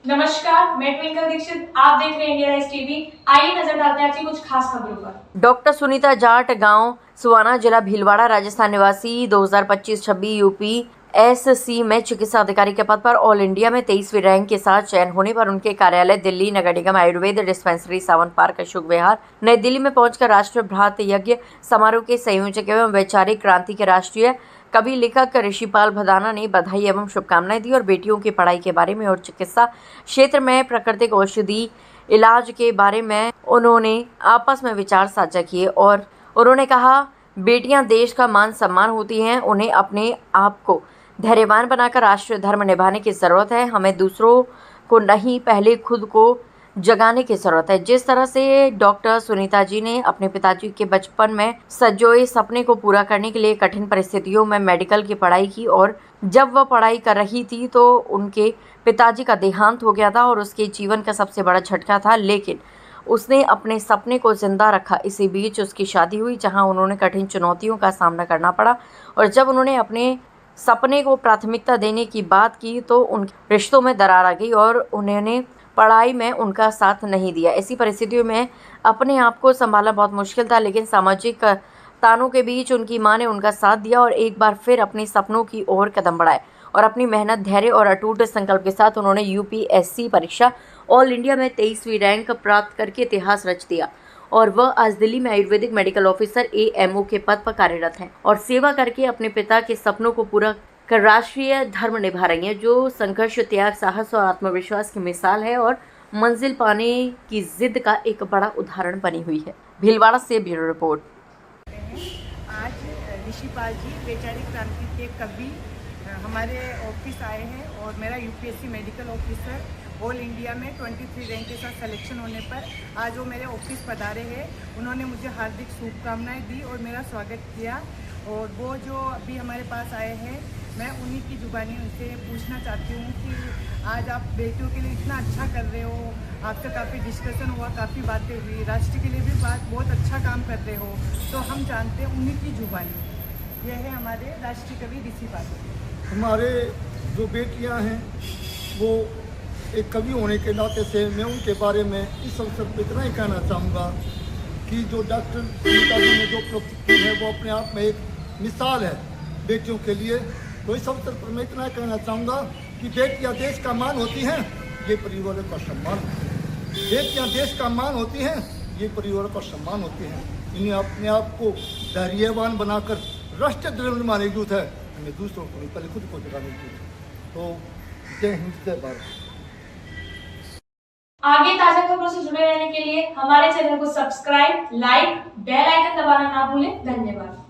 नमस्कार, मैं ट्विंकल दीक्षित। आप देख रहे हैं इंडिया राइज टीवी। आइए नजर डालते हैं आज की कुछ खास खबरों पर। डॉक्टर सुनीता जाट, गांव सुवाना, जिला भीलवाड़ा, राजस्थान निवासी, 2025-26 यूपी-एससी में चिकित्सा अधिकारी के पद पर ऑल इंडिया में 23वीं रैंक के साथ चयन होने पर उनके कार्यालय दिल्ली नगर निगम आयुर्वेद डिस्पेंसरी सावन पार्क अशोक विहार नई दिल्ली में पहुंचकर राष्ट्र भ्रात यज्ञ समारोह के संयोजक एवं वैचारिक क्रांति के राष्ट्रीय कवि लेखक ऋषिपाल भदाना ने बधाई एवं शुभकामनाएं दी और बेटियों की पढ़ाई के बारे में और चिकित्सा क्षेत्र में प्राकृतिक औषधि इलाज के बारे में उन्होंने आपस में विचार साझा किए और उन्होंने कहा, बेटियां देश का मान सम्मान होती हैं। उन्हें अपने आप को धैर्यवान बनाकर राष्ट्रीय धर्म निभाने की ज़रूरत है। हमें दूसरों को नहीं, पहले खुद को जगाने की ज़रूरत है। जिस तरह से डॉक्टर सुनीता जी ने अपने पिताजी के बचपन में सजोए सपने को पूरा करने के लिए कठिन परिस्थितियों में मेडिकल की पढ़ाई की और जब वह पढ़ाई कर रही थी तो उनके पिताजी का देहांत हो गया था और उसके जीवन का सबसे बड़ा झटका था, लेकिन उसने अपने सपने को जिंदा रखा। इसी बीच उसकी शादी हुई, जहां उन्होंने कठिन चुनौतियों का सामना करना पड़ा और जब उन्होंने अपने सपने को प्राथमिकता देने की बात की तो उनके रिश्तों में दरार आ गई और उन्होंने पढ़ाई में उनका साथ नहीं दिया। ऐसी परिस्थितियों में अपने आप को संभालना बहुत मुश्किल था, लेकिन सामाजिक तानों के बीच उनकी मां ने उनका साथ दिया और एक बार फिर अपने सपनों की ओर कदम बढ़ाए और अपनी मेहनत, धैर्य और अटूट संकल्प के साथ उन्होंने यूपीएससी परीक्षा ऑल इंडिया में 23वीं रैंक प्राप्त करके इतिहास रच दिया और वह आज दिल्ली में आयुर्वेदिक मेडिकल ऑफिसर एएमओ के पद पर कार्यरत हैं और सेवा करके अपने पिता के सपनों को पूरा कर राष्ट्रीय धर्म निभा रही हैं, जो संघर्ष, त्याग, साहस और आत्मविश्वास की मिसाल है और मंजिल पाने की जिद का एक बड़ा उदाहरण बनी हुई है। भीलवाड़ा से ब्यूरो रिपोर्ट। आज ऋषिपाल जी वैचारिक क्रांति के कवि हमारे ऑफिस आए हैं और मेरा UPSC medical officer all India में 23 रैंक के साथ सिलेक्शन होने पर आज वो मेरे ऑफिस पधारे हैं। उन्होंने मुझे हार्दिक शुभकामनाएं दी और मेरा स्वागत किया। और वो जो अभी हमारे पास आए हैं, मैं उन्हीं की जुबानी उनसे पूछना चाहती हूँ कि आज आप बेटियों के लिए इतना अच्छा कर रहे हो, आपसे काफ़ी डिस्कशन हुआ, काफ़ी बातें हुई, राष्ट्र के लिए भी बहुत अच्छा काम कर रहे हो, तो हम जानते हैं उन्हीं की जुबानी। यह है हमारे राष्ट्रीय कवि ऋषिपाल। हमारे जो बेटियां हैं वो एक कवि होने के नाते से मैं उनके बारे में इस अवसर पर इतना ही कहना चाहूँगा कि जो डॉक्टर सुनीता जी ने जो प्राप्त की है वो अपने आप में एक मिसाल है बेटियों के लिए। तो इस अवसर पर मैं इतना कहना चाहूँगा कि बेटियाँ देश का मान होती हैं, ये परिवारों का सम्मान। बेटियाँ देश का मान होती हैं, ये परिवारों का सम्मान होती हैं। इन्हें अपने आप को धैर्यवान बनाकर राष्ट्रीय धर्म निभाने की जरूरत है। हमें दूसरों को नहीं, पहले खुद को जगाने की जरूरत है। तो जय हिंद, जय भारत। आगे ताजा खबरों से जुड़े रहने के लिए हमारे चैनल को सब्सक्राइब, लाइक, बेल आइकन दबाना ना भूलें। धन्यवाद।